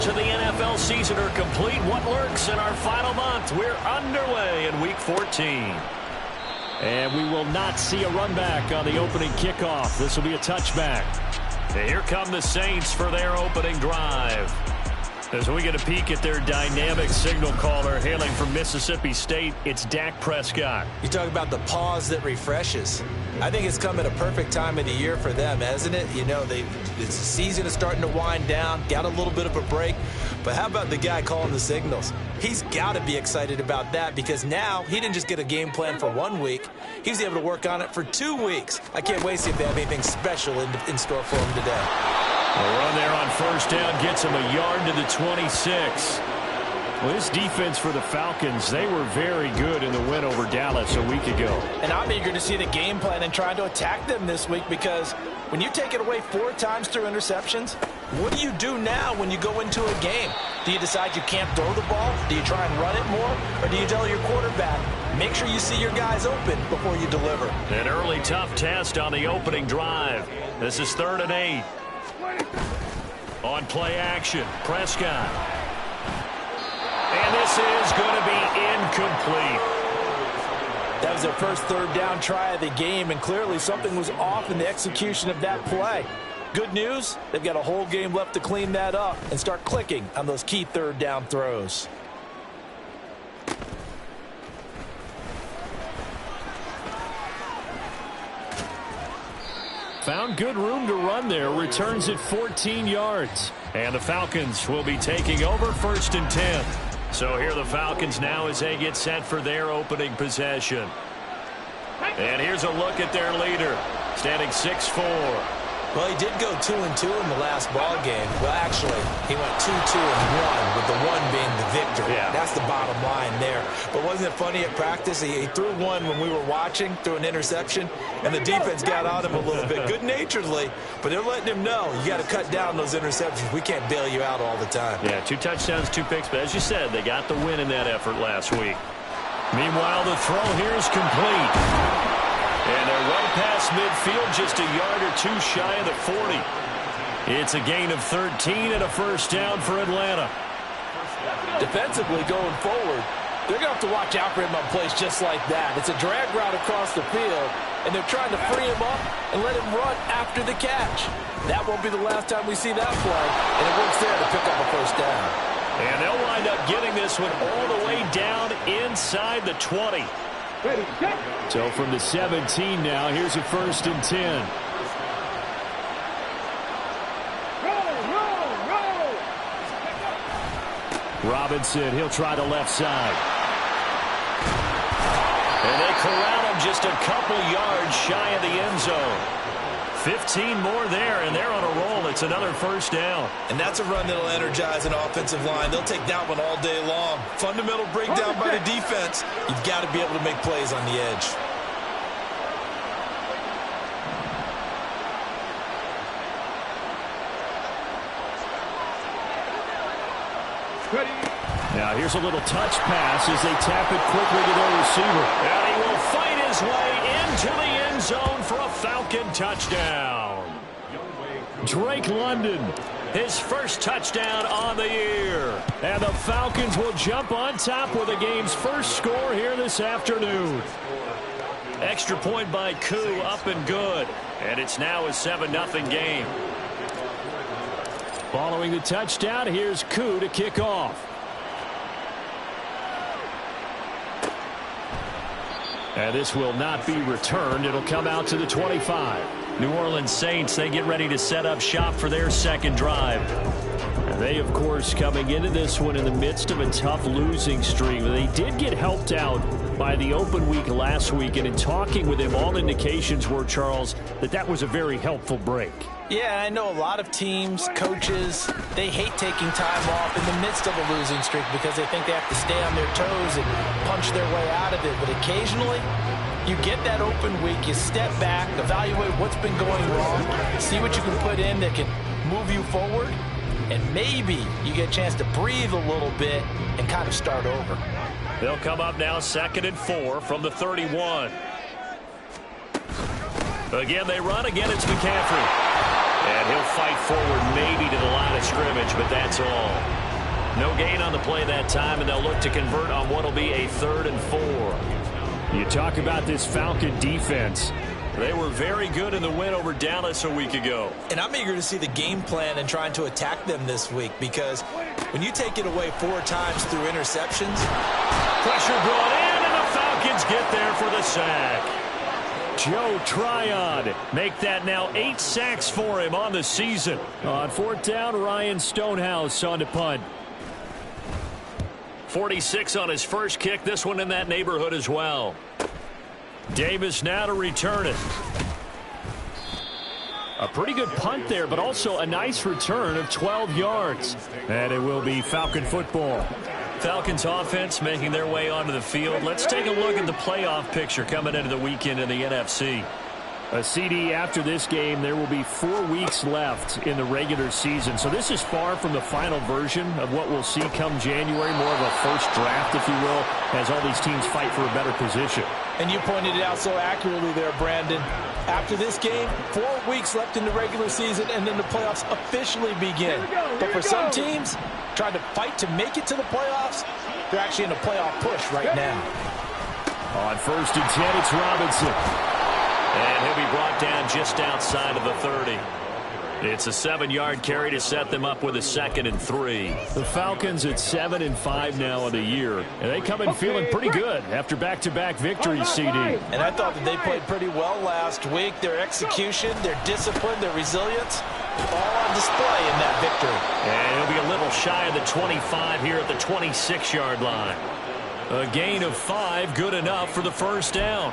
quarters of the NFL season are complete. What lurks in our final month? We're underway in Week 14. And we will not see a run back on the opening kickoff. This will be a touchback. And here come the Saints for their opening drive. As we get a peek at their dynamic signal caller hailing from Mississippi State, it's Dak Prescott. You talk about the pause that refreshes. I think it's come at a perfect time of the year for them, hasn't it? You know, the season is starting to wind down, got a little bit of a break. But how about the guy calling the signals? He's got to be excited about that because now he didn't just get a game plan for 1 week. He was able to work on it for 2 weeks. I can't wait to see if they have anything special in store for him today. The run there on first down gets him a yard to the 26. Well, this defense for the Falcons, they were very good in the win over Dallas a week ago. And I'm eager to see the game plan and trying to attack them this week because when you take it away 4 times through interceptions, what do you do now when you go into a game? Do you decide you can't throw the ball? Do you try and run it more? Or do you tell your quarterback, make sure you see your guys open before you deliver? An early tough test on the opening drive. This is 3rd and 8. On play action, Prescott. And this is going to be incomplete. That was their first 3rd down try of the game, and clearly something was off in the execution of that play. Good news, they've got a whole game left to clean that up and start clicking on those key 3rd down throws. Found good room to run there. Returns at 14 yards. And the Falcons will be taking over 1st and 10. So here the Falcons now as they get set for their opening possession. And here's a look at their leader, standing 6'4". Well, he did go 2-2 in the last ball game. Well, actually, he went 2-2-1, with the 1 being the victory. Yeah. That's the bottom line there. But wasn't it funny at practice? He threw one when we were watching, threw an interception, and the defense got on him a little bit, good-naturedly. But they're letting him know, you got to cut down those interceptions. We can't bail you out all the time. Yeah, 2 touchdowns, 2 picks. But as you said, they got the win in that effort last week. Meanwhile, the throw here is complete. And they're well past midfield, just a yard or 2 shy of the 40. It's a gain of 13 and a first down for Atlanta. Defensively going forward, they're going to have to watch out for him on plays just like that. It's a drag route across the field, and they're trying to free him up and let him run after the catch. That won't be the last time we see that play, and it works there to pick up a first down. And they'll wind up getting this one all the way down inside the 20. So from the 17 now, here's a 1st and 10. Robinson, he'll try the left side. And they corral him just a couple yards shy of the end zone. 15 more there, and they're on a roll. It's another first down. And that's a run that'll energize an offensive line. They'll take that one all day long. Fundamental breakdown by the defense. You've got to be able to make plays on the edge. Now here's a little touch pass as they tap it quickly to their receiver. And he will fight his way into the end zone for a Falcon touchdown. Drake London, his first touchdown on the year. And the Falcons will jump on top with the game's first score here this afternoon. Extra point by Koo, up and good. And it's now a 7-0 game. Following the touchdown, here's Koo to kick off. And this will not be returned. It'll come out to the 25. New Orleans Saints, they get ready to set up shop for their second drive. And they, of course, coming into this one in the midst of a tough losing streak. They did get helped out by the open week last week. And in talking with him, all indications were, Charles, that was a very helpful break. Yeah, I know a lot of teams, coaches, they hate taking time off in the midst of a losing streak because they think they have to stay on their toes and punch their way out of it. But occasionally, you get that open week, you step back, evaluate what's been going wrong, see what you can put in that can move you forward, and maybe you get a chance to breathe a little bit and kind of start over. They'll come up now 2nd and 4 from the 31. Again, they run. Again, it's McCaffrey. And he'll fight forward maybe to the line of scrimmage, but that's all. No gain on the play that time, and they'll look to convert on what will be a 3rd and 4. You talk about this Falcon defense. They were very good in the win over Dallas a week ago. And I'm eager to see the game plan and trying to attack them this week, because when you take it away 4 times through interceptions. Pressure brought in, and the Falcons get there for the sack. Joe Tryon make that now 8 sacks for him on the season. On 4th down, Ryan Stonehouse on to punt. 46 on his first kick. This one in that neighborhood as well. Davis now to return it. A pretty good punt there, but also a nice return of 12 yards. And it will be Falcon football. Falcons offense making their way onto the field. Let's take a look at the playoff picture coming into the weekend in the NFC. A CD after this game, there will be 4 weeks left in the regular season. So this is far from the final version of what we'll see come January, more of a first draft, if you will, as all these teams fight for a better position. And you pointed it out so accurately there, Brandon. After this game, 4 weeks left in the regular season, and then the playoffs officially begin. But for some teams, trying to fight to make it to the playoffs, they're actually in a playoff push right now. On 1st and 10, it's Robinson. And he'll be brought down just outside of the 30. It's a 7-yard carry to set them up with a 2nd and 3. The Falcons at 7-5 now in the year. And they come in feeling pretty good after back-to-back victories, CD. And I thought that they played pretty well last week. Their execution, their discipline, their resilience, all on display in that victory. And he'll be a little shy of the 25 here at the 26-yard line. A gain of 5, good enough for the first down.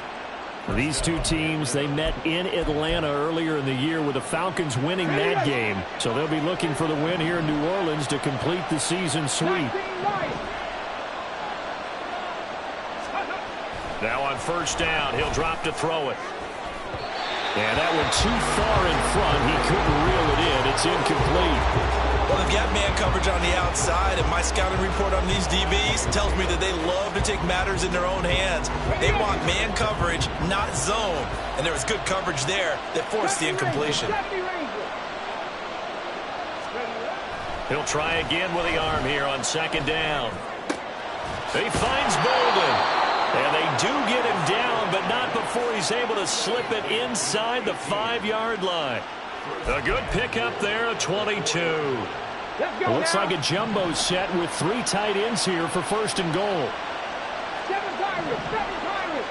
These two teams, they met in Atlanta earlier in the year with the Falcons winning that game. So they'll be looking for the win here in New Orleans to complete the season sweep. Now on 1st down, he'll drop to throw it. And that one too far in front. He couldn't reel it in. It's incomplete. Well, they've got man coverage on the outside, and my scouting report on these DBs tells me that they love to take matters in their own hands. They want man coverage, not zone. And there was good coverage there that forced the incompletion. He'll try again with the arm here on 2nd down. He finds Bolden. And they do get him down, but not before he's able to slip it inside the 5-yard line. A good pickup there, a 22. It looks like a jumbo set with 3 tight ends here for 1st and goal. 7 Pirates.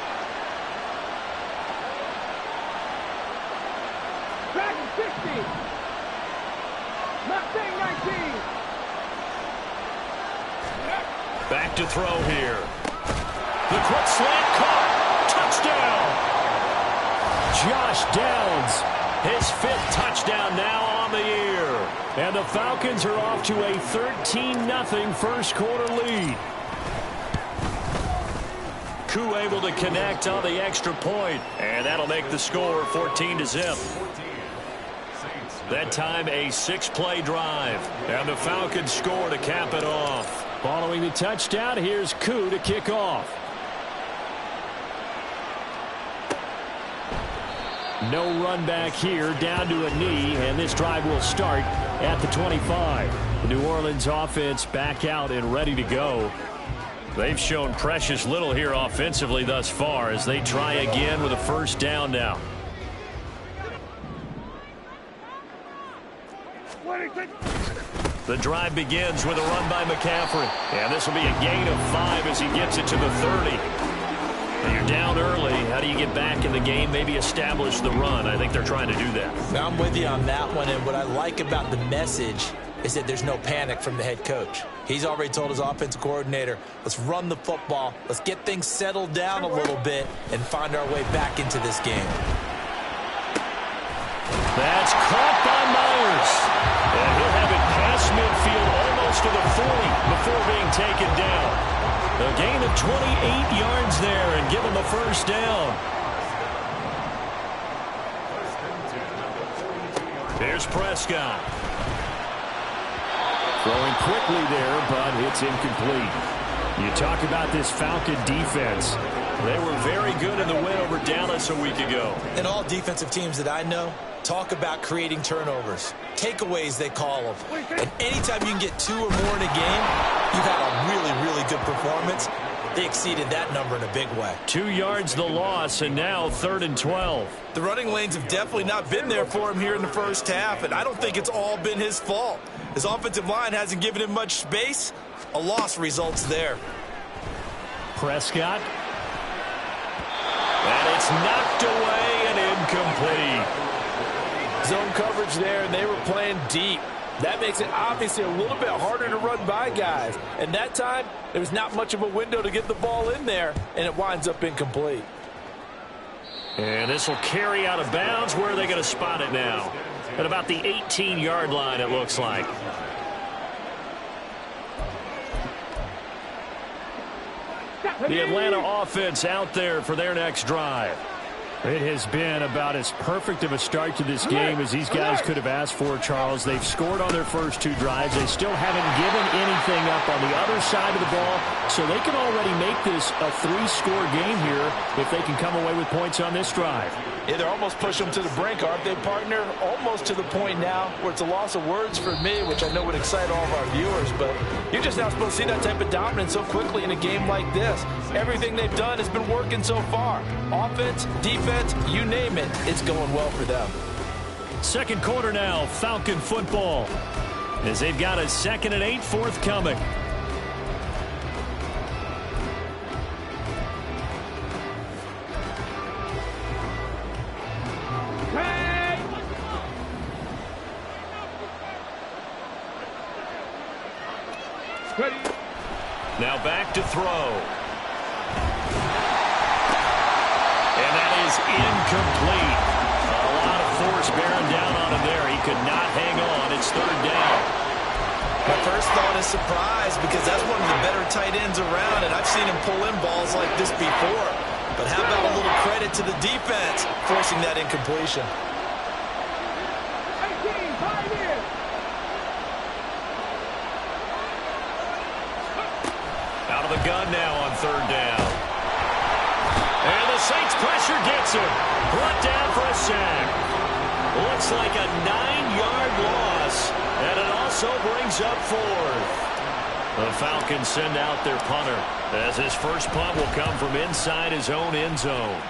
Dragon 60. Mustang 19. Back to throw here. The quick slant caught. Touchdown. Josh Downs. His 5th touchdown now on the year. And the Falcons are off to a 13-0 first quarter lead. Koo able to connect on the extra point. And that'll make the score 14-0. That time a 6-play drive. And the Falcons score to cap it off. Following the touchdown, here's Koo to kick off. No run back here, down to a knee, and this drive will start at the 25. The New Orleans offense back out and ready to go. They've shown precious little here offensively thus far as they try again with a 1st down now. The drive begins with a run by McCaffrey. And this will be a gain of 5 as he gets it to the 30. You're down early. How do you get back in the game? Maybe establish the run. I think they're trying to do that. Now, I'm with you on that one, and what I like about the message is that there's no panic from the head coach. He's already told his offensive coordinator, let's run the football, let's get things settled down a little bit, and find our way back into this game. That's caught by Myers. And he'll have it past midfield almost to the 40 before being taken down. A gain of 28 yards there and give him a 1st down. Here's Prescott. Throwing quickly there, but it's incomplete. You talk about this Falcon defense. They were very good in the win over Dallas a week ago. And all defensive teams that I know talk about creating turnovers. Takeaways, they call them. And anytime you can get 2 or more in a game, you've had a really, really good performance. They exceeded that number in a big way. 2 yards the loss, and now 3rd and 12. The running lanes have definitely not been there for him here in the first half, and I don't think it's all been his fault. His offensive line hasn't given him much space. A loss results there. Prescott. And it's knocked away and incomplete. Zone coverage there, and they were playing deep. That makes it obviously a little bit harder to run by guys. And that time, there was not much of a window to get the ball in there, and it winds up incomplete. And this will carry out of bounds. Where are they going to spot it now? At about the 18-yard line, it looks like. The Atlanta offense out there for their next drive. It has been about as perfect of a start to this game as these guys could have asked for, Charles. They've scored on their first 2 drives. They still haven't given anything up on the other side of the ball, so they can already make this a 3-score game here if they can come away with points on this drive. Yeah, they're almost pushing them to the brink, aren't they, partner? Almost to the point now where it's a loss of words for me, which I know would excite all of our viewers, but you're just not supposed to see that type of dominance so quickly in a game like this. Everything they've done has been working so far. Offense, defense, you name it, it's going well for them. Second quarter now, Falcon football, as they've got a 2nd and 8 forthcoming. Now back to throw. And that is incomplete. A lot of force bearing down on him there. He could not hang on. It's 3rd down. My first thought is surprise, because that's one of the better tight ends around, and I've seen him pull in balls like this before. But how about a little credit to the defense forcing that incompletion? Out of the gun now on 3rd down. And the Saints pressure gets him. Brought down for a sack. Looks like a 9-yard loss. And it also brings up 4th. The Falcons send out their punter, as his first punt will come from inside his own end zone.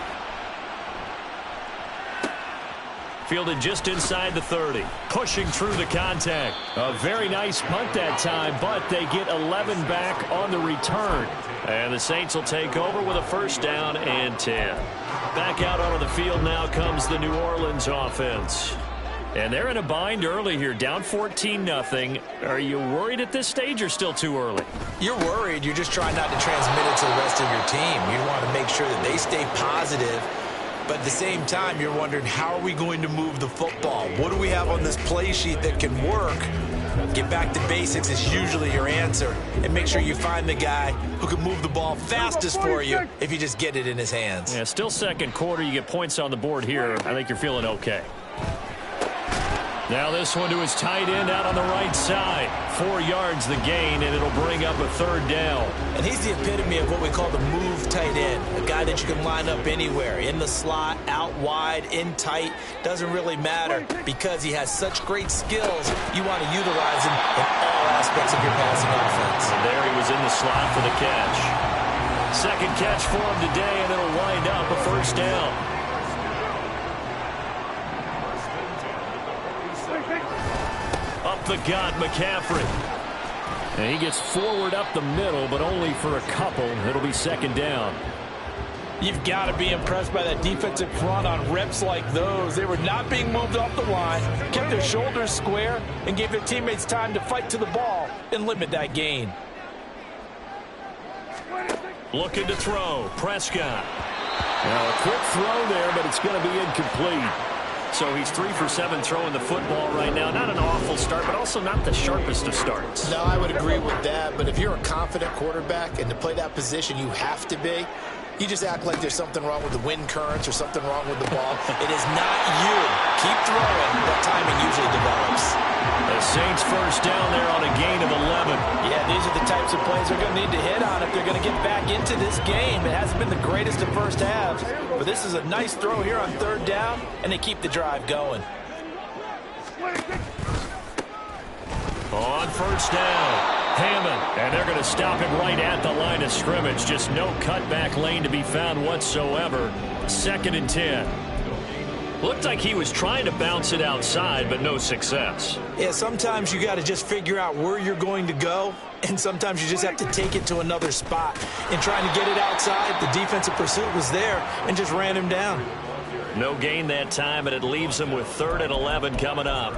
Fielded just inside the 30. Pushing through the contact. A very nice punt that time, but they get 11 back on the return. And the Saints will take over with a 1st down and 10. Back out onto the field now comes the New Orleans offense. And they're in a bind early here, down 14-0. Are you worried at this stage or still too early? You're worried. You're just trying not to transmit it to the rest of your team. You want to make sure that they stay positive. But at the same time, you're wondering, how are we going to move the football? What do we have on this play sheet that can work? Get back to basics is usually your answer. And make sure you find the guy who can move the ball fastest for you if you just get it in his hands. Yeah, still second quarter. You get points on the board here. I think you're feeling okay. Now this one to his tight end out on the right side. 4 yards the gain, and it'll bring up a 3rd down. And he's the epitome of what we call the move tight end. A guy that you can line up anywhere. In the slot, out wide, in tight. Doesn't really matter because he has such great skills. You want to utilize him in all aspects of your passing offense. And there he was in the slot for the catch. Second catch for him today, and it'll wind up a 1st down. Up the gut, McCaffrey. And he gets forward up the middle, but only for a couple. It'll be 2nd down. You've got to be impressed by that defensive front on reps like those. They were not being moved off the line, kept their shoulders square, and gave their teammates time to fight to the ball and limit that gain. Looking to throw. Prescott. Now a quick throw there, but it's going to be incomplete. So he's 3 for 7 throwing the football right now. Not an awful start, but also not the sharpest of starts. No, I would agree with that. But if you're a confident quarterback and to play that position, you have to be. You just act like there's something wrong with the wind currents or something wrong with the ball. It is not you. Keep throwing. That timing usually develops. The Saints first down there on a gain of 11. Yeah, these are the types of plays they're going to need to hit on if they're going to get back into this game. It hasn't been the greatest of first halves, but this is a nice throw here on third down, and they keep the drive going. On first down, Hammond, and they're going to stop him right at the line of scrimmage. Just no cutback lane to be found whatsoever. 2nd and 10. Looked like he was trying to bounce it outside, but no success. Yeah, sometimes you got to just figure out where you're going to go, and sometimes you just have to take it to another spot. In trying to get it outside, the defensive pursuit was there and just ran him down. No gain that time, and it leaves him with 3rd and 11 coming up.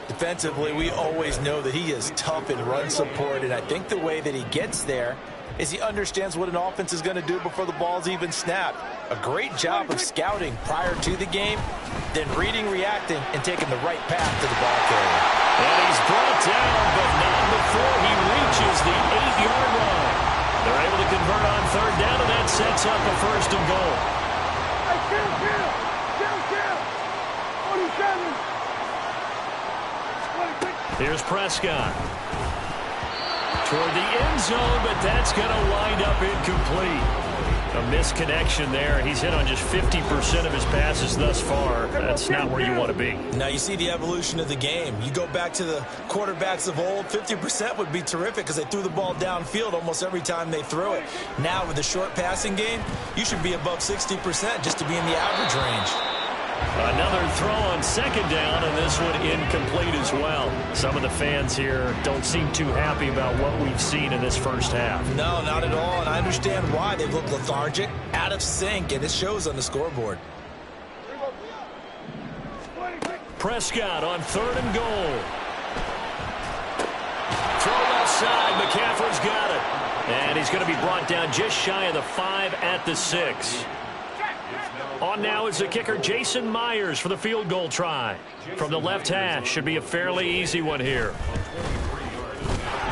Defensively, we always know that he is tough in run support, and I think the way that he gets there is he understands what an offense is going to do before the ball's even snapped. A great job of scouting prior to the game, then reading, reacting, and taking the right path to the ball carrier. And he's brought down, but not before he reaches the 8-yard line. They're able to convert on third down, and that sets up a 1st and goal. Hey, chill. 47. Here's Prescott. Toward the end zone, but that's going to wind up incomplete. A misconnection there. He's hit on just 50% of his passes thus far. That's not where you want to be. Now you see the evolution of the game. You go back to the quarterbacks of old, 50% would be terrific because they threw the ball downfield almost every time they threw it. Now with the short passing game, you should be above 60% just to be in the average range. Another throw on 2nd down, and this one incomplete as well. Some of the fans here don't seem too happy about what we've seen in this first half. No, not at all, and I understand why. They look lethargic, out of sync, and it shows on the scoreboard. Prescott on 3rd and goal. Throw left side. McCaffrey's got it. And he's going to be brought down just shy of the 5 at the 6. On now is the kicker, Jason Myers, for the field goal try. From the left hash, should be a fairly easy one here.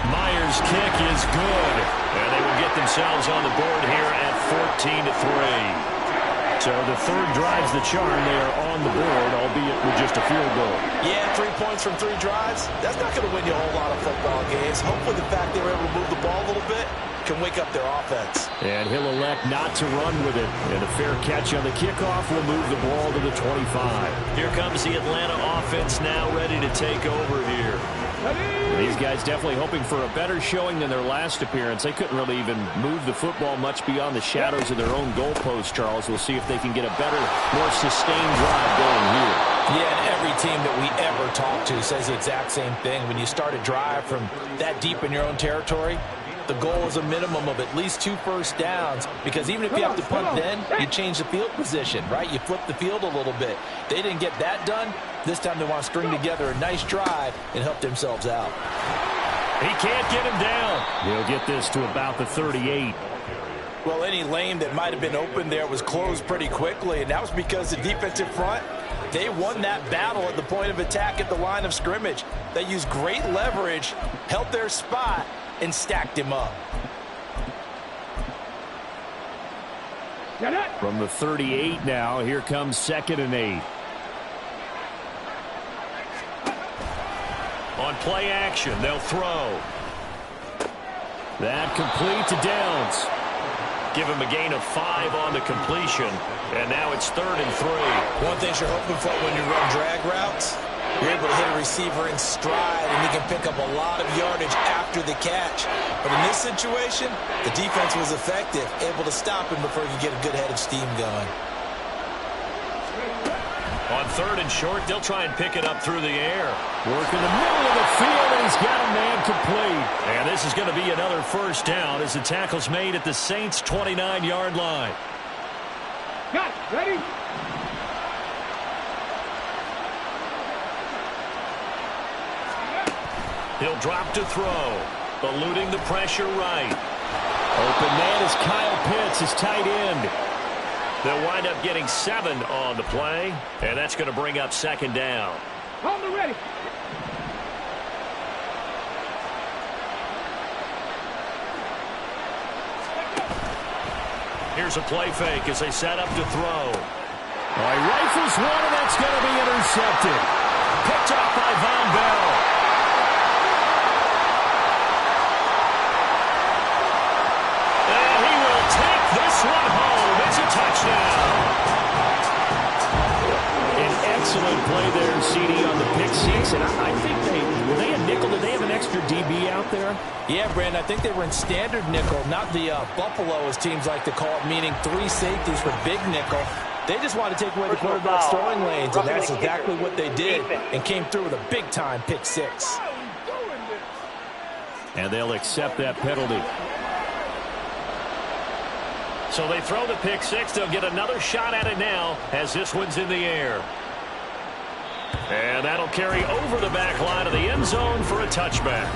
Myers' kick is good. And they will get themselves on the board here at 14-3. So the third drive's the charm. They are on the board, albeit with just a field goal. Yeah, 3 points from 3 drives. That's not going to win you a whole lot of football games. Hopefully the fact they were able to move the ball a little bit can wake up their offense. And he'll elect not to run with it. And a fair catch on the kickoff will move the ball to the 25. Here comes the Atlanta offense now ready to take over here. These guys definitely hoping for a better showing than their last appearance. They couldn't really even move the football much beyond the shadows of their own goalpost, Charles. We'll see if they can get a better, more sustained drive going here. Yeah, and every team that we ever talk to says the exact same thing. When you start a drive from that deep in your own territory, the goal is a minimum of at least 2 first downs, because even if you have to punt then, you change the field position, right? You flip the field a little bit. They didn't get that done. This time they want to string together a nice drive and help themselves out. He can't get him down. He'll get this to about the 38. Well, any lane that might have been open there was closed pretty quickly, and that was because the defensive front, they won that battle at the point of attack at the line of scrimmage. They used great leverage, held their spot, and stacked him up. From the 38 now, here comes 2nd and 8. On play action, they'll throw. That complete to Downs. Give him a gain of 5 on the completion. And now it's 3rd and 3. One thing you're hoping for when you run drag routes, you're able to hit a receiver in stride, and he can pick up a lot of yardage after the catch. But in this situation, the defense was effective, able to stop him before he could get a good head of steam going. On 3rd and short, they'll try and pick it up through the air. Work in the middle of the field, and he's got a man complete. And this is going to be another first down as the tackle's made at the Saints' 29-yard line. Got it. Ready? He'll drop to throw, eluding the pressure right. Open man is Kyle Pitts, his tight end. They'll wind up getting 7 on the play, and that's going to bring up 2nd down. On the ready. Here's a play fake as they set up to throw. He rifles one, and that's going to be intercepted. Picked off by Von Bell. And he will take this one home. It's a touchdown. An excellent play there, CD, on the pick six. And I think were they a nickel? Did they have an extra DB out there? Yeah, Brandon, I think they were in standard nickel, not the Buffalo, as teams like to call it, meaning 3 safeties for big nickel. They just wanted to take away the quarterback's throwing lanes, and that's exactly what they did, and came through with a big-time pick six. And they'll accept that penalty. So they throw the pick six. They'll get another shot at it now as this one's in the air. And that'll carry over the back line of the end zone for a touchback.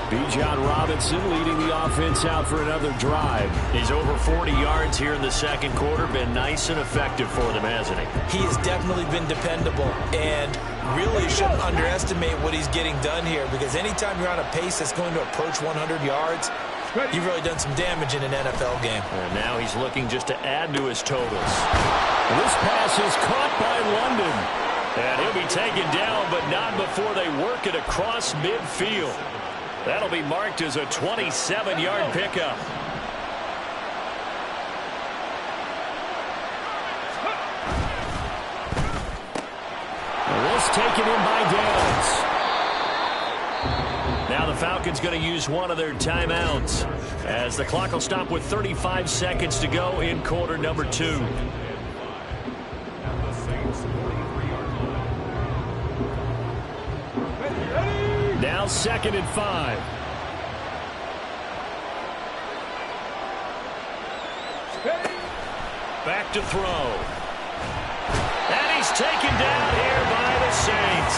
Bijan Robinson leading the offense out for another drive. He's over 40 yards here in the second quarter. Been nice and effective for them, hasn't he? He has definitely been dependable, and really shouldn't underestimate what he's getting done here, because anytime you're on a pace that's going to approach 100 yards, you've really done some damage in an NFL game. And now he's looking just to add to his totals. This pass is caught by London. And he'll be taken down, but not before they work it across midfield. That'll be marked as a 27-yard pickup. This taken in by Downs. Now the Falcons going to use one of their timeouts as the clock will stop with 35 seconds to go in quarter number 2. Now 2nd and 5. Back to throw. And he's taken down here by the Saints.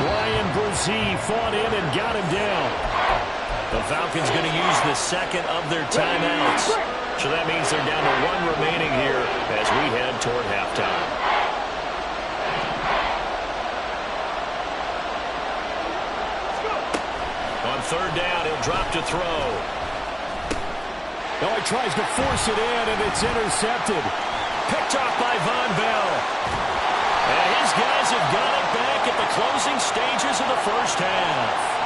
Ryan Brzee fought in and got him down. The Falcons going to use the second of their timeouts. So that means they're down to 1 remaining here as we head toward halftime. On 3rd down, he'll drop to throw. He tries to force it in, and it's intercepted. Picked off by Von Bell. And his guys have got it back at the closing stages of the first half.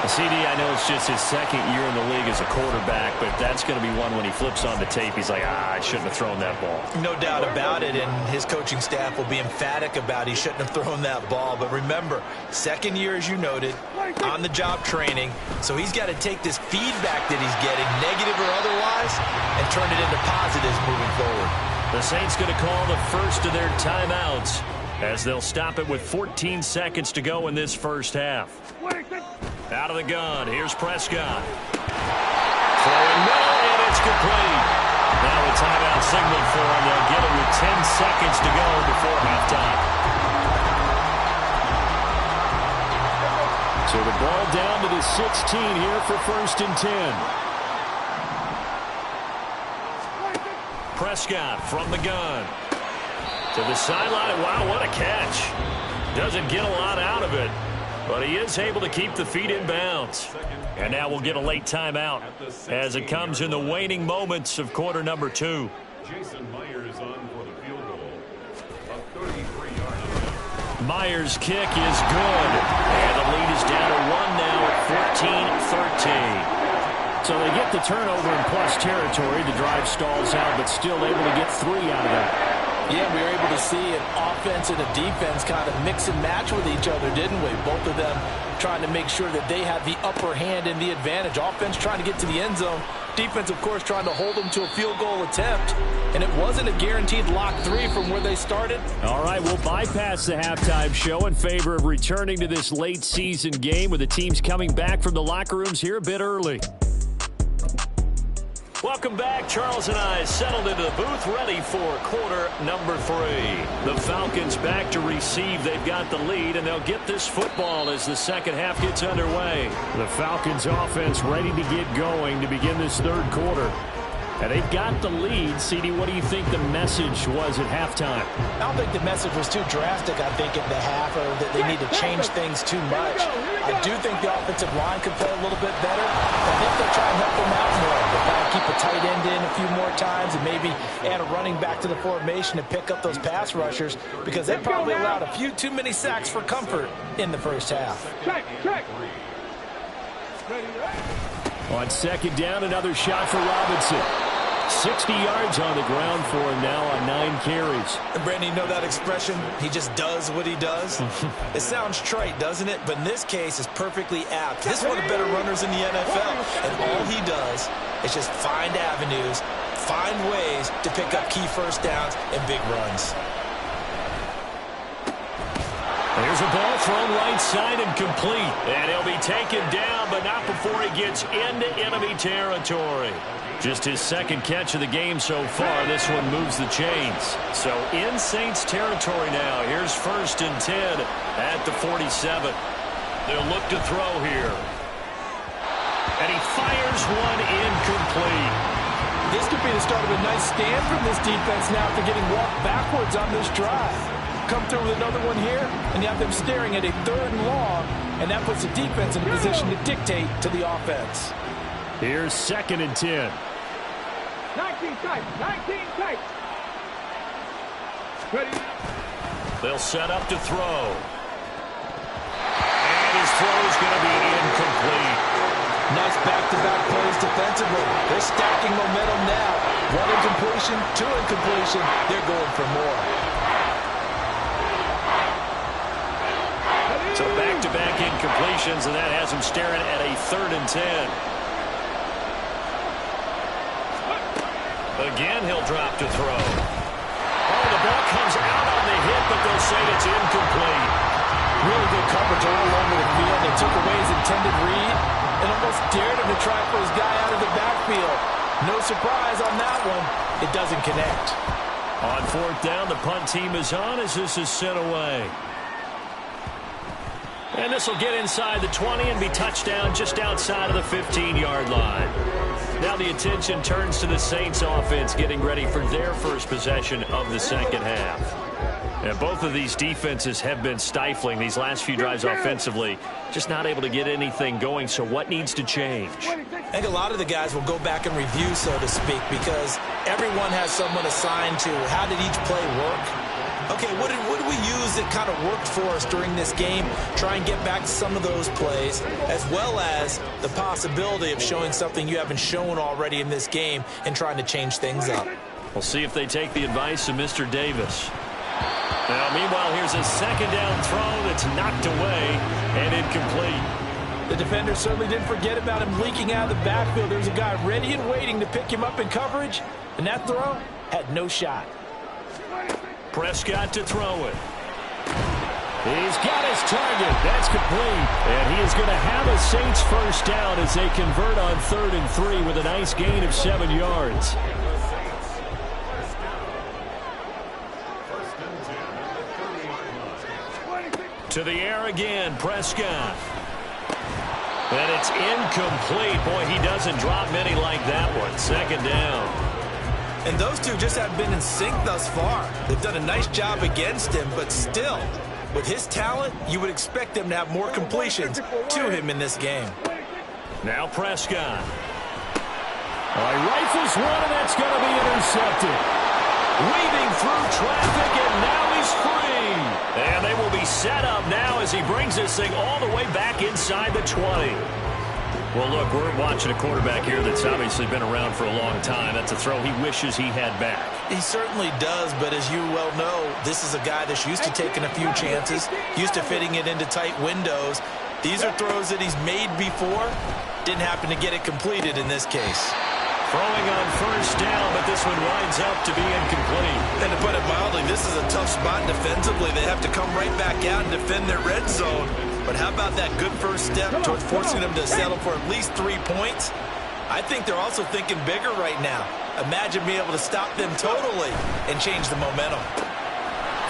CD, I know it's just his 2nd year in the league as a quarterback, but that's going to be one when he flips on the tape. He's like, I shouldn't have thrown that ball. No doubt about it, and his coaching staff will be emphatic about he shouldn't have thrown that ball. But remember, 2nd year, as you noted, on-the-job training, so he's got to take this feedback that he's getting, negative or otherwise, and turn it into positives moving forward. The Saints going to call the first of their timeouts as they'll stop it with 14 seconds to go in this first half. Out of the gun, here's Prescott. Throwing middle, and it's complete. Now a timeout signal for him. They'll get it with 10 seconds to go before halftime. So the ball down to the 16 here for 1st and 10. Prescott from the gun. To the sideline. Wow, what a catch. Doesn't get a lot out of it, but he is able to keep the feet in bounds. And now we'll get a late timeout as it comes in the waning moments of quarter number 2. Jason Myers on for the field goal. A 33-yard line. Myers' kick is good. And the lead is down to 1 now at 14-13. So they get the turnover in plus territory. The drive stalls out, but still able to get 3 out of that. Yeah, we were able to see an offense and a defense kind of mix and match with each other, didn't we? Both of them trying to make sure that they have the upper hand and the advantage. Offense trying to get to the end zone. Defense, of course, trying to hold them to a field goal attempt. And it wasn't a guaranteed lock 3 from where they started. All right, we'll bypass the halftime show in favor of returning to this late season game with the teams coming back from the locker rooms here a bit early. Welcome back. Charles and I settled into the booth ready for quarter number 3. The Falcons back to receive. They've got the lead, and they'll get this football as the second half gets underway. The Falcons offense ready to get going to begin this third quarter. And they've got the lead. CD, what do you think the message was at halftime? I don't think the message was too drastic, I think, at the half, or that they need to change things too much. I do think the offensive line could play a little bit better. I think they'll try and help them out more. They'll try to keep a tight end in a few more times and maybe add a running back to the formation and pick up those pass rushers, because they probably allowed a few too many sacks for comfort in the first half. On second down, another shot for Robinson. 60 yards on the ground for him now on 9 carries. And Brandon, you know that expression? He just does what he does? It sounds trite, doesn't it? But in this case, it's perfectly apt. This is one of the better runners in the NFL. And all he does is just find avenues, find ways to pick up key first downs and big runs. There's a ball thrown right side and complete. And he'll be taken down, but not before he gets into enemy territory. Just his second catch of the game so far. This one moves the chains. So in Saints territory now. Here's 1st and 10 at the 47. They'll look to throw here. And he fires one incomplete. This could be the start of a nice stand from this defense now after getting walked backwards on this drive. Come through with another one here, and you have them staring at a 3rd and long, and that puts the defense in a position to dictate to the offense. Here's 2nd and 10. 19 tight. Ready. They'll set up to throw. And his throw is going to be incomplete. Nice back-to-back plays defensively. They're stacking momentum now. 1 incompletion, 2 incompletion. They're going for more. So back-to-back incompletions, and that has him staring at a 3rd and 10. Again, he'll drop to throw. Oh, the ball comes out on the hit, but they'll say it's incomplete. Really good coverage all over the field. They took away his intended read and almost dared him to try for his guy out of the backfield. No surprise on that one. It doesn't connect. On 4th down, the punt team is on as this is sent away. And this will get inside the 20 and be touchdown just outside of the 15-yard line. Now the attention turns to the Saints offense getting ready for their first possession of the second half. And both of these defenses have been stifling these last few drives offensively. Just not able to get anything going, so what needs to change? I think a lot of the guys will go back and review, so to speak, because everyone has someone assigned to how did each play work. Okay, what did we use that kind of worked for us during this game? Try and get back to some of those plays, as well as the possibility of showing something you haven't shown already in this game and trying to change things up. We'll see if they take the advice of Mr. Davis. Now, meanwhile, here's a 2nd down throw that's knocked away and incomplete. The defender certainly didn't forget about him leaking out of the backfield. There's a guy ready and waiting to pick him up in coverage, and that throw had no shot. Prescott to throw it. He's got his target. That's complete. And he is going to have a Saints first down as they convert on 3rd and 3 with a nice gain of 7 yards. To the air again, Prescott. And it's incomplete. Boy, he doesn't drop many like that one. 2nd down. And those two just have been in sync thus far. They've done a nice job against him, but still, with his talent, you would expect them to have more completions to him in this game. Now Prescott. Rifles one, and that's going to be intercepted. Weaving through traffic, and now he's free. And they will be set up now as he brings this thing all the way back inside the 20. Well, look, we're watching a quarterback here that's obviously been around for a long time. That's a throw he wishes he had back. He certainly does, but as you well know, this is a guy that's used to taking a few chances, used to fitting it into tight windows. These are throws that he's made before. Didn't happen to get it completed in this case. Throwing on 1st down, but this one winds up to be incomplete. And to put it mildly, this is a tough spot defensively. They have to come right back out and defend their red zone. But how about that good first step toward forcing them to settle for at least 3 points? I think they're also thinking bigger right now. Imagine being able to stop them totally and change the momentum.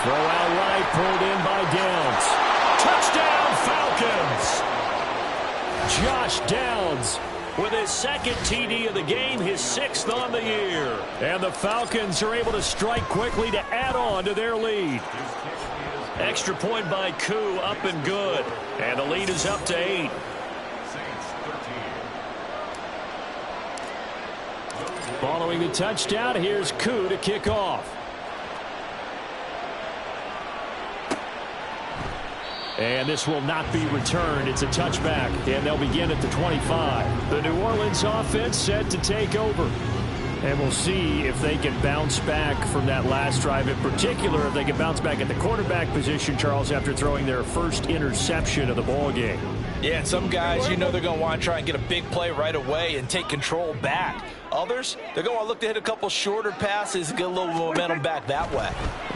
Throw out right, pulled in by Downs. Touchdown, Falcons! Josh Downs with his second TD of the game, his 6th on the year. And the Falcons are able to strike quickly to add on to their lead. Extra point by Koo, up and good. And the lead is up to 8. Following the touchdown, here's Koo to kick off. And this will not be returned. It's a touchback, and they'll begin at the 25. The New Orleans offense set to take over. And we'll see if they can bounce back from that last drive. In particular, if they can bounce back at the quarterback position, Charles, after throwing their first interception of the ball game. Yeah, and some guys, you know they're going to want to try and get a big play right away and take control back. Others, they're going to want to look to hit a couple shorter passes and get a little momentum back that way.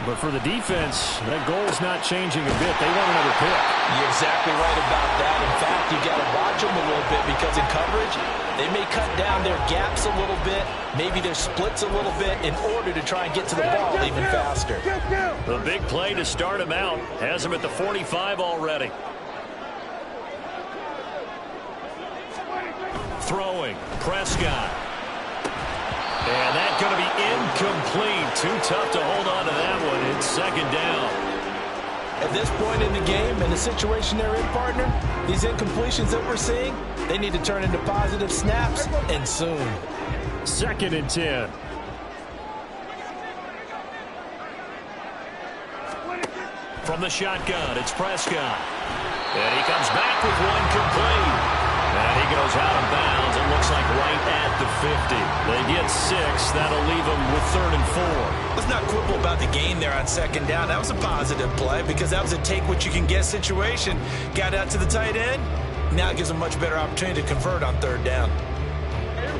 But for the defense, that goal's not changing a bit. They want another pick. You're exactly right about that. In fact, you got to watch them a little bit because in coverage, they may cut down their gaps a little bit, maybe their splits a little bit in order to try and get to the ball even faster. The big play to start him out has him at the 45 already. Throwing, Prescott. And that's going to be incomplete. Too tough to hold on to that one. It's 2nd down. At this point in the game and the situation they're in, partner, these incompletions that we're seeing, they need to turn into positive snaps, and soon. 2nd and 10. From the shotgun, it's Prescott. And he comes back with one complete. And he goes out of bounds. It looks like right at the 50. They get 6. That'll leave them with 3rd and 4. Let's not quibble about the gain there on 2nd down. That was a positive play because that was a take-what-you-can-get situation. Got out to the tight end. Now it gives them a much better opportunity to convert on 3rd down.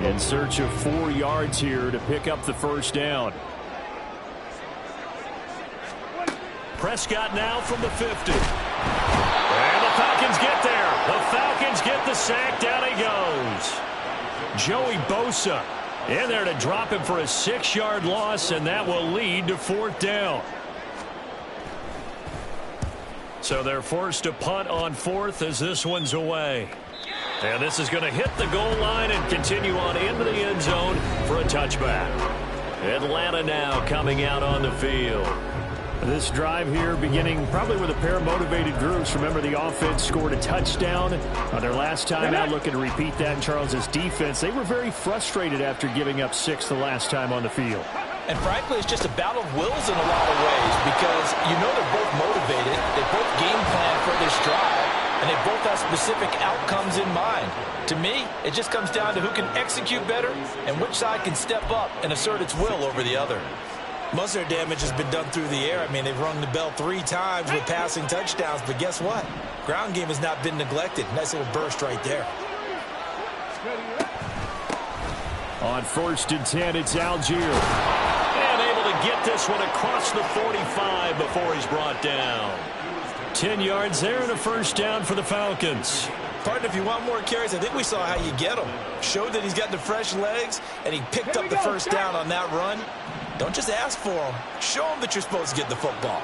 In search of 4 yards here to pick up the 1st down. Prescott now from the 50. And the Falcons get there. The Falcons get the sack. Down he goes. Joey Bosa in there to drop him for a 6-yard loss, and that will lead to 4th down. So they're forced to punt on 4th as this one's away. And this is going to hit the goal line and continue on into the end zone for a touchback. Atlanta now coming out on the field. This drive here beginning probably with a pair of motivated groups. Remember, the offense scored a touchdown on their last time out, looking to repeat that in Charles's defense. They were very frustrated after giving up 6 the last time on the field. And frankly, it's just a battle of wills in a lot of ways because you know they're both motivated. They both game plan for this drive, and they both have specific outcomes in mind. To me, it just comes down to who can execute better and which side can step up and assert its will over the other. Most of their damage has been done through the air. I mean, they've rung the bell 3 times with passing touchdowns, but guess what? Ground game has not been neglected. Nice little burst right there. On 1st and 10, it's Algier. And able to get this one across the 45 before he's brought down. 10 yards there and a 1st down for the Falcons. Partner, if you want more carries, I think we saw how you get them. Showed that he's got the fresh legs, and he picked up the 1st down on that run. Don't just ask for them. Show them that you're supposed to get the football.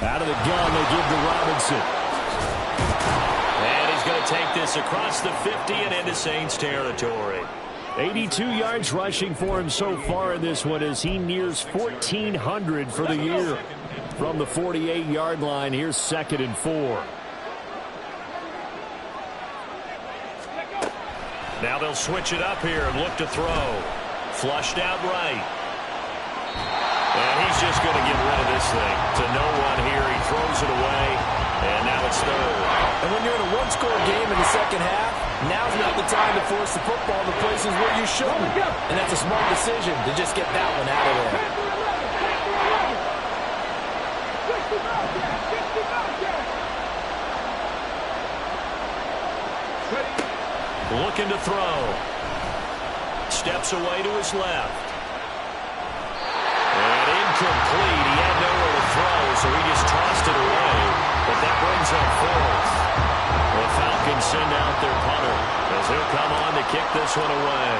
Out of the gun, they give to Robinson. And he's going to take this across the 50 and into Saints territory. 82 yards rushing for him so far in this one as he nears 1,400 for the year. From the 48-yard line, here's 2nd and 4. Now they'll switch it up here and look to throw. Flushed out right. And he's just going to get rid of this thing to no one here. He throws it away, and now it's 3rd. And when you're in a 1-score game in the 2nd half, now's not the time to force the football to places where you shouldn't. And that's a smart decision to just get that one out of there. Looking to throw. Steps away to his left. And incomplete. He had nowhere to throw, so he just tossed it away. But that brings up 4th. The Falcons send out their punter as he'll come on to kick this one away.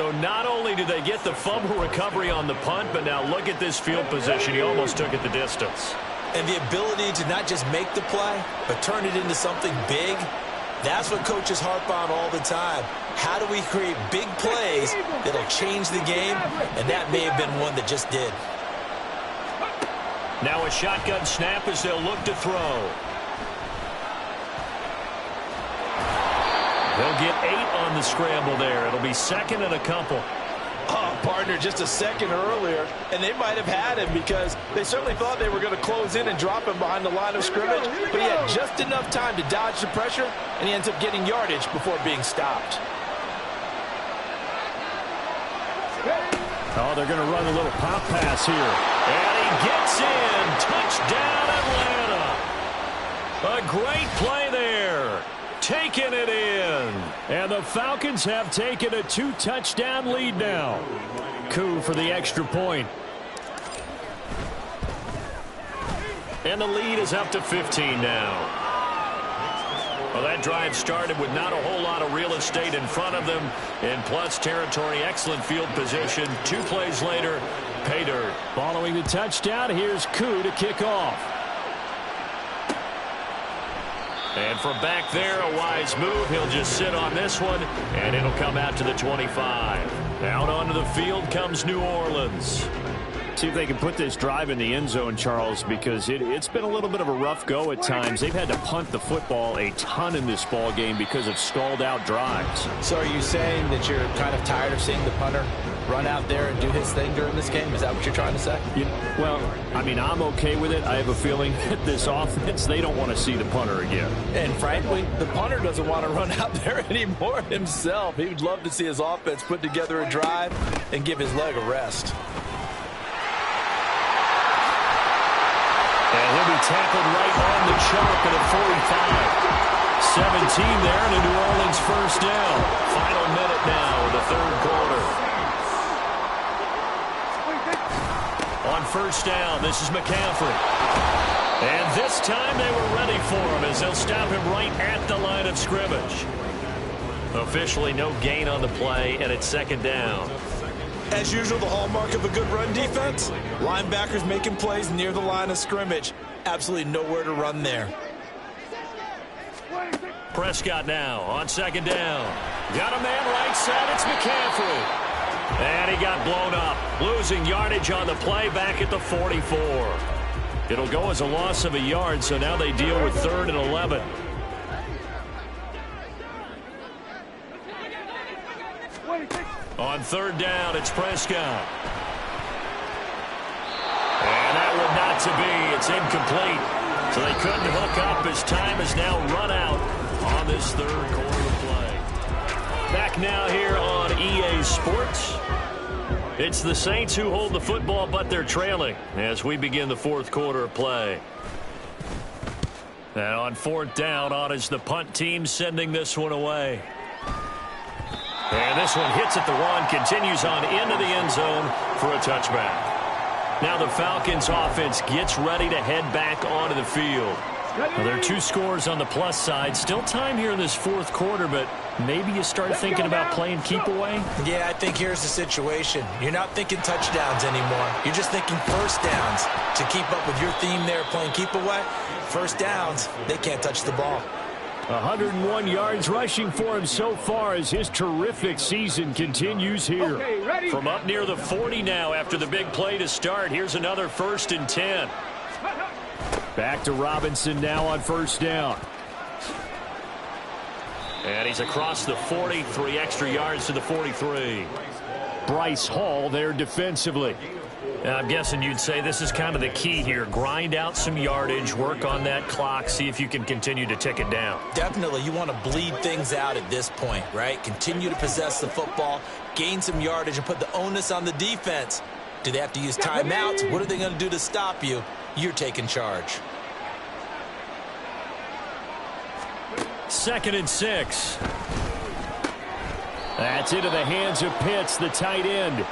So not only did they get the fumble recovery on the punt, but now look at this field position. He almost took it the distance. And the ability to not just make the play, but turn it into something big, that's what coaches harp on all the time. How do we create big plays that'll change the game? And that may have been one that just did. Now a shotgun snap as they'll look to throw. They'll get 8 on the scramble there. It'll be second and a couple. Oh, partner, just a second earlier, and they might have had him because they certainly thought they were going to close in and drop him behind the line of scrimmage, but he had just enough time to dodge the pressure, and he ends up getting yardage before being stopped. Oh, they're going to run a little pop pass here. And he gets in. Touchdown, Atlanta. A great play there. Taking it in. And the Falcons have taken a 2-touchdown lead now. Koo for the extra point. And the lead is up to 15 now. Well, that drive started with not a whole lot of real estate in front of them. In plus territory, excellent field position. 2 plays later, pay dirt. Following the touchdown, here's Koo to kick off. And from back there, a wise move. He'll just sit on this one, and it'll come out to the 25. Out onto the field comes New Orleans. See if they can put this drive in the end zone, Charles, because it's been a little bit of a rough go at times. They've had to punt the football a ton in this ball game because of stalled out drives. So are you saying that you're kind of tired of seeing the punter run out there and do his thing during this game? Is that what you're trying to say? Well, I mean, I'm okay with it. I have a feeling that this offense, they don't want to see the punter again. And frankly, the punter doesn't want to run out there anymore himself. He would love to see his offense put together a drive and give his leg a rest. And he'll be tackled right on the chalk at a 45. 17 there and a New Orleans first down. Final minute now in the third quarter. On first down, this is McCaffrey. And this time they were ready for him as they'll stop him right at the line of scrimmage. Officially no gain on the play, and it's second down. As usual, the hallmark of a good run defense, linebackers making plays near the line of scrimmage. Absolutely nowhere to run there. Prescott now on second down. Got a man right side, it's McCaffrey. And he got blown up, losing yardage on the play back at the 44. It'll go as a loss of a yard, so now they deal with 3rd and 11. On third down, it's Prescott. And that would not to be. It's incomplete. So they couldn't hook up as time has now run out on this third quarter play. Back now here on EA Sports. It's the Saints who hold the football, but they're trailing as we begin the fourth quarter of play. And on fourth down, on is the punt team sending this one away. And this one hits at the 1, continues on into the end zone for a touchback. Now the Falcons offense gets ready to head back onto the field. Now there are 2 scores on the plus side. Still time here in this fourth quarter, but maybe you start thinking about playing keep away? Yeah, I think here's the situation. You're not thinking touchdowns anymore. You're just thinking first downs. To keep up with your theme there, playing keep away, first downs, they can't touch the ball. 101 yards rushing for him so far as his terrific season continues here. From up near the 40 now after the big play to start. Here's another 1st and 10. Back to Robinson now on first down. And he's across the 40, 3 extra yards to the 43. Bryce Hall there defensively. I'm guessing you'd say this is kind of the key here. Grind out some yardage, work on that clock, see if you can continue to tick it down. Definitely, you want to bleed things out at this point, right? Continue to possess the football, gain some yardage, and put the onus on the defense. Do they have to use timeouts? What are they going to do to stop you? You're taking charge. 2nd and 6. That's into the hands of Pitts, the tight end.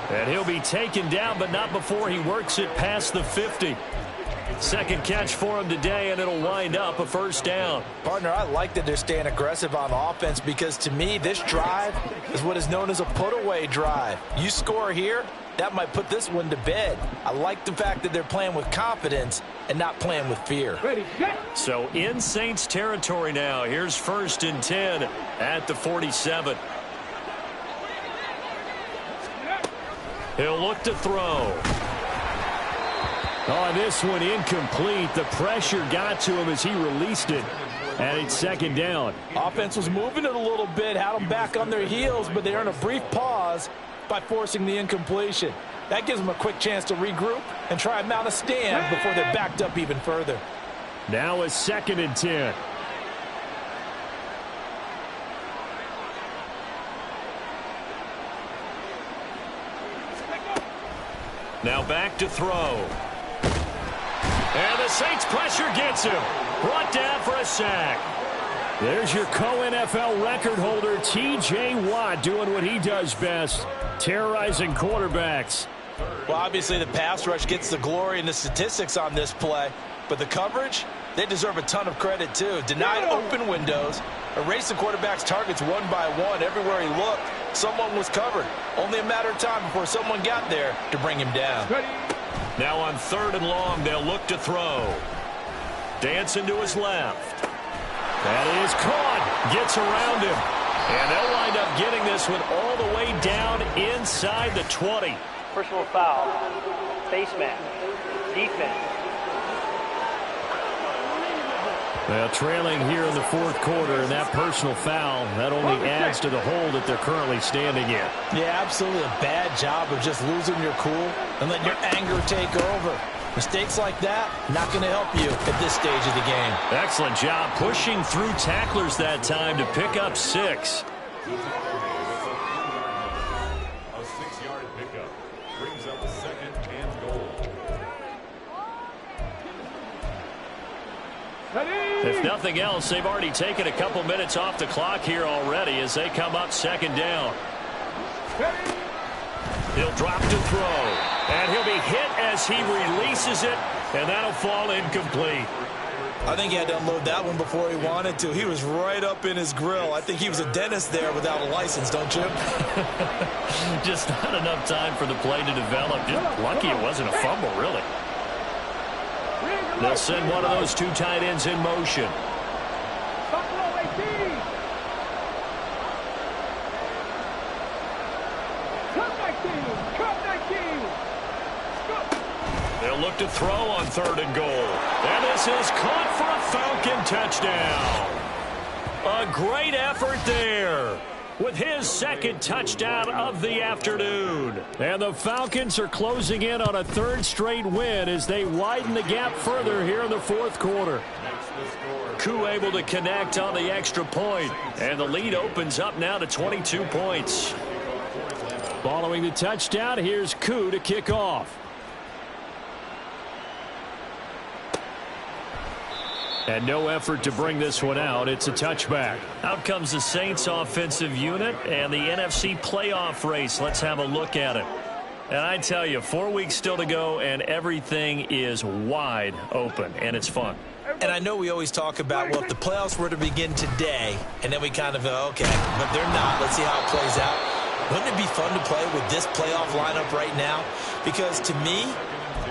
And he'll be taken down, but not before he works it past the 50. Second catch for him today, and it'll wind up a first down. Partner, I like that they're staying aggressive on offense because, to me, this drive is what is known as a put-away drive. You score here, that might put this one to bed. I like the fact that they're playing with confidence and not playing with fear. Ready, set. So in Saints territory now. Here's 1st and 10 at the 47. He'll look to throw. Oh, this one incomplete. The pressure got to him as he released it. And it's 2nd down. Offense was moving it a little bit, had them back on their heels, but they earned a brief pause by forcing the incompletion. That gives them a quick chance to regroup and try and mount a stand before they're backed up even further. Now a 2nd and 10. Now back to throw. And the Saints pressure gets him. Brought down for a sack. There's your co-NFL record holder, T.J. Watt, doing what he does best, terrorizing quarterbacks. Well, obviously the pass rush gets the glory and the statistics on this play, but the coverage, they deserve a ton of credit too. Denied open windows, erased the quarterback's targets one by one. Everywhere he looked, someone was covered. Only a matter of time before someone got there to bring him down. Now on 3rd and long, they'll look to throw. Dancing to his left. That is caught. Gets around him. And they'll wind up getting this one all the way down inside the 20. Personal foul, face mask, defense. Well, trailing here in the 4th quarter, and that personal foul, that only adds to the hole that they're currently standing in. Yeah, absolutely a bad job of just losing your cool and letting your anger take over. Mistakes like that, not going to help you at this stage of the game. Excellent job pushing through tacklers that time to pick up 6. A 6-yard pickup brings up 2nd and goal. If nothing else, they've already taken a couple minutes off the clock here already as they come up 2nd down. He'll drop to throw, and he'll be hit as he releases it, and that'll fall incomplete. I think he had to unload that one before he wanted to. He was right up in his grill. I think he was a dentist there without a license, don't you? Just not enough time for the play to develop. Just lucky it wasn't a fumble, really. They'll send one of those 2 tight ends in motion. Buffalo 18. Cut 19. Cut 19. They'll look to throw on 3rd and goal. And this is caught for a Falcon touchdown. A great effort there with his 2nd touchdown of the afternoon. And the Falcons are closing in on a 3rd straight win as they widen the gap further here in the 4th quarter. Koo able to connect on the extra point, and the lead opens up now to 22 points. Following the touchdown, here's Koo to kick off. And no effort to bring this one out. It's a touchback. Out comes the Saints offensive unit and the NFC playoff race. Let's have a look at it. And I tell you, 4 weeks still to go, and everything is wide open, and it's fun. And I know we always talk about, well, if the playoffs were to begin today, and then we kind of go, okay, but they're not. Let's see how it plays out. Wouldn't it be fun to play with this playoff lineup right now? Because to me,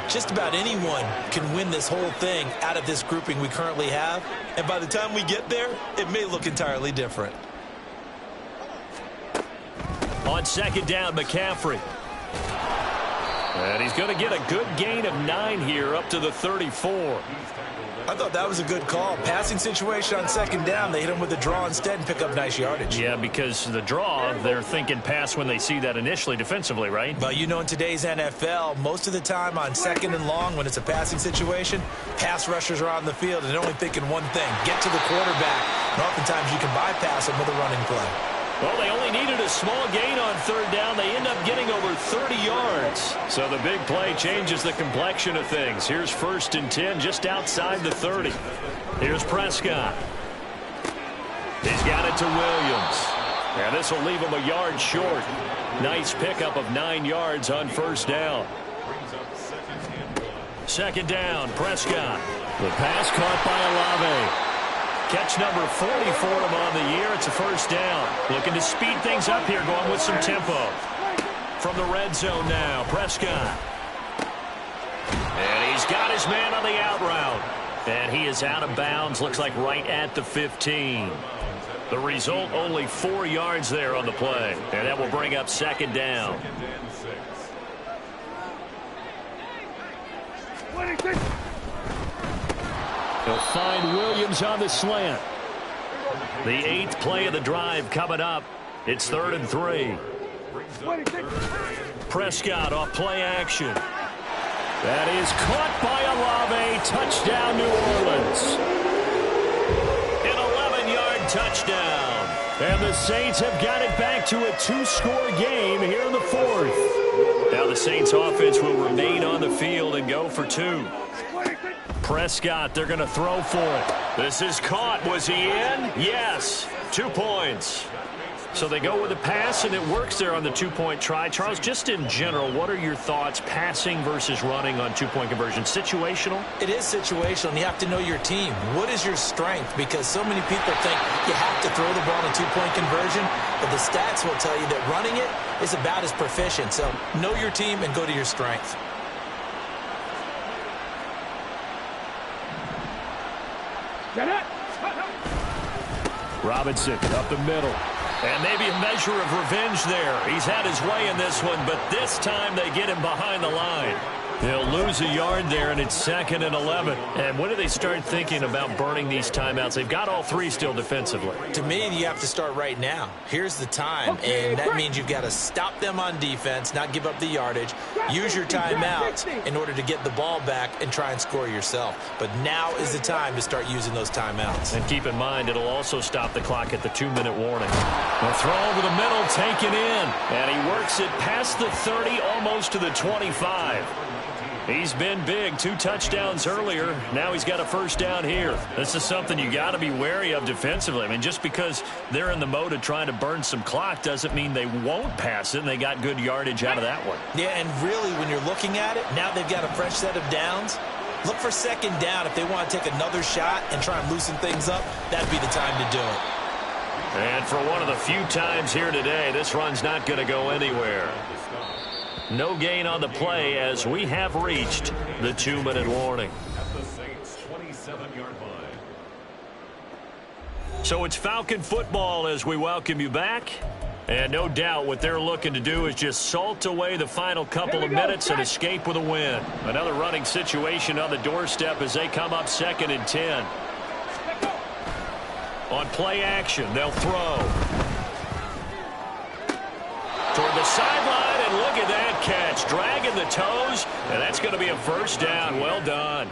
just about anyone can win this whole thing out of this grouping we currently have. And by the time we get there, it may look entirely different. On 2nd down, McCaffrey. And he's going to get a good gain of 9 here up to the 34. I thought that was a good call. Passing situation on 2nd down. They hit him with a draw instead and pick up nice yardage. Yeah, because the draw, they're thinking pass when they see that initially defensively, right? But you know, in today's NFL, most of the time on 2nd and long, when it's a passing situation, pass rushers are on the field and they're only thinking one thing, get to the quarterback. And oftentimes you can bypass them with a running play. Well, they only needed a small gain on 3rd down. They end up getting over 30 yards. So the big play changes the complexion of things. Here's 1st and 10 just outside the 30. Here's Prescott. He's got it to Williams. And this will leave him a yard short. Nice pickup of 9 yards on 1st down. Second down, Prescott. The pass caught by Olave. Catch number 40 for him on the year. It's a first down. Looking to speed things up here, going with some tempo. From the red zone now, Prescott. And he's got his man on the out route. And he is out of bounds, looks like right at the 15. The result, only 4 yards there on the play. And that will bring up second down. He'll find Williams on the slant. The 8th play of the drive coming up. It's 3rd and 3. Prescott off play action. That is caught by Olave. Touchdown, New Orleans. An 11-yard touchdown. And the Saints have got it back to a 2-score game here in the 4th. Now the Saints offense will remain on the field and go for 2. Prescott, they're going to throw for it. This is caught. Was he in? Yes. 2 points. So they go with a pass, and it works there on the 2-point try. Charles, just in general, what are your thoughts passing versus running on 2-point conversion? Situational? It is situational, and you have to know your team. What is your strength? Because so many people think you have to throw the ball in a 2-point conversion, but the stats will tell you that running it is about as proficient. So know your team and go to your strength. Robinson up the middle. And maybe a measure of revenge there. He's had his way in this one, but this time they get him behind the line. They'll lose a yard there, and it's 2nd and 11. And when do they start thinking about burning these timeouts? They've got all 3 still defensively. To me, you have to start right now. Here's the time, and that means you've got to stop them on defense, not give up the yardage, use your timeouts in order to get the ball back and try and score yourself. But now is the time to start using those timeouts. And keep in mind, it'll also stop the clock at the 2-minute warning. A throw over the middle, taken in. And he works it past the 30, almost to the 25. He's been big. 2 touchdowns earlier. Now he's got a first down here. This is something you got to be wary of defensively. I mean, just because they're in the mode of trying to burn some clock doesn't mean they won't pass it, and they got good yardage out of that one. Yeah, and really, when you're looking at it, now they've got a fresh set of downs. Look for second down. If they want to take another shot and try and loosen things up, that'd be the time to do it. And for one of the few times here today, this run's not going to go anywhere. No gain on the play as we have reached the 2-minute warning. At the Saints' 27-yard line. So it's Falcon football as we welcome you back. And no doubt what they're looking to do is just salt away the final couple of minutes and escape with a win. Another running situation on the doorstep as they come up 2nd and 10. On play action, they'll throw. Toward the sideline, and look at that catch. Dragging the toes, and that's going to be a first down. Well done.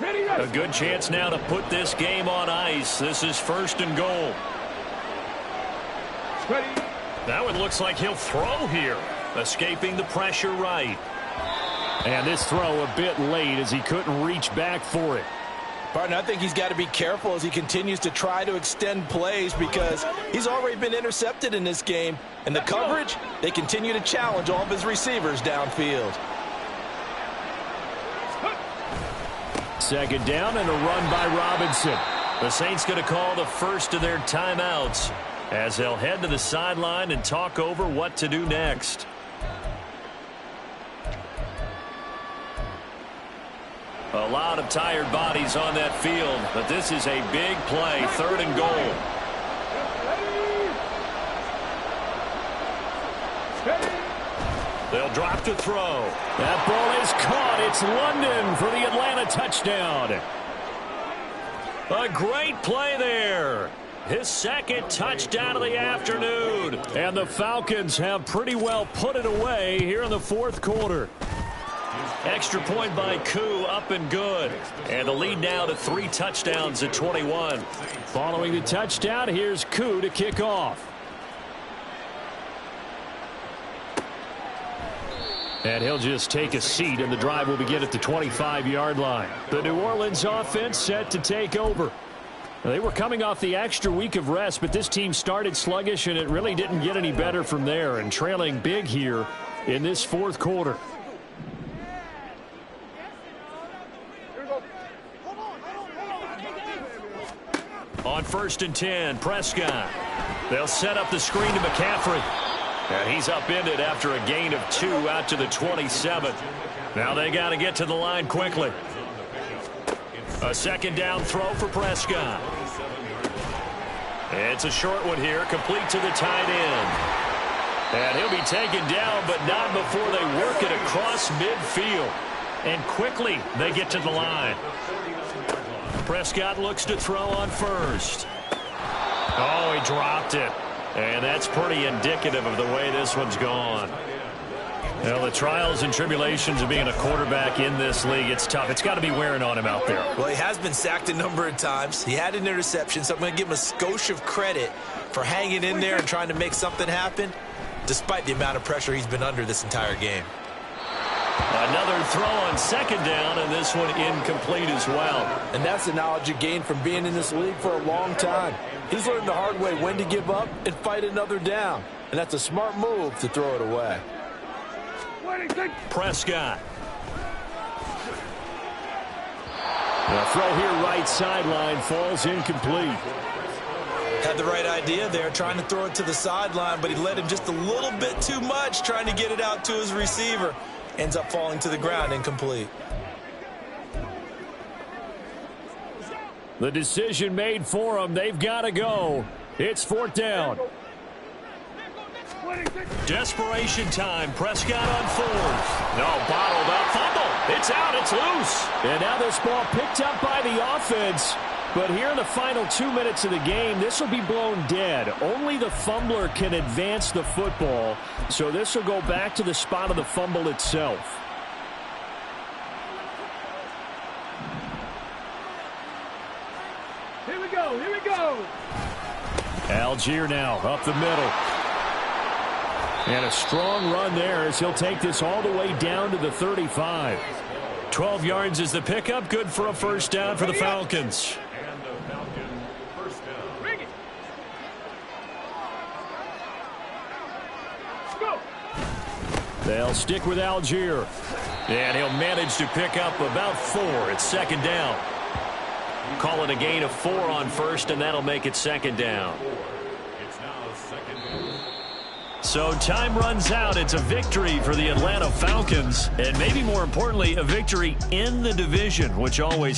A good chance now to put this game on ice. This is 1st and goal. Now it looks like he'll throw here. Escaping the pressure right. And this throw a bit late as he couldn't reach back for it. Partner, I think he's got to be careful as he continues to try to extend plays because he's already been intercepted in this game. And the coverage, they continue to challenge all of his receivers downfield. 2nd down and a run by Robinson. The Saints going to call the first of their timeouts as they'll head to the sideline and talk over what to do next. A lot of tired bodies on that field, but this is a big play, 3rd and goal. They'll drop to throw. That ball is caught. It's London for the Atlanta touchdown. A great play there. His 2nd touchdown of the afternoon. And the Falcons have pretty well put it away here in the 4th quarter. Extra point by Koo, up and good. And the lead now to 3 touchdowns at 21. Following the touchdown, here's Koo to kick off. And he'll just take a seat, and the drive will begin at the 25-yard line. The New Orleans offense set to take over. They were coming off the extra week of rest, but this team started sluggish, and it really didn't get any better from there, and trailing big here in this 4th quarter. On 1st and 10, Prescott. They'll set up the screen to McCaffrey. And he's upended after a gain of 2 out to the 27. Now they got to get to the line quickly. A 2nd down throw for Prescott. It's a short one here, complete to the tight end. And he'll be taken down, but not before they work it across midfield. And quickly they get to the line. Prescott looks to throw on 1st. Oh, he dropped it. And that's pretty indicative of the way this one's gone. Well, the trials and tribulations of being a quarterback in this league, it's tough. It's got to be wearing on him out there. Well, he has been sacked a number of times. He had an interception, so I'm going to give him a skosh of credit for hanging in there and trying to make something happen, despite the amount of pressure he's been under this entire game. Another throw on 2nd down, and this one incomplete as well. And that's the knowledge you gain from being in this league for a long time. He's learned the hard way when to give up and fight another down. And that's a smart move to throw it away. Prescott. The throw here right sideline falls incomplete. Had the right idea there, trying to throw it to the sideline, but he led him just a little bit too much, trying to get it out to his receiver. Ends up falling to the ground, incomplete. The decision made for them. They've got to go. It's 4th down. Desperation time. Prescott on 4th. No, bottled up. Fumble. It's out. It's loose. And now this ball picked up by the offense. But here in the final 2 minutes of the game, this will be blown dead. Only the fumbler can advance the football. So this will go back to the spot of the fumble itself. Here we go. Here we go. Algier now up the middle. And a strong run there as he'll take this all the way down to the 35. 12 yards is the pickup. Good for a 1st down for the Falcons. And the Falcon first down. Bring it. Go. They'll stick with Algier. And he'll manage to pick up about 4. It's 2nd down. Call it a gain of 4 on 1st, and that'll make it 2nd down. It's now 2nd down. So time runs out. It's a victory for the Atlanta Falcons, and maybe more importantly, a victory in the division, which always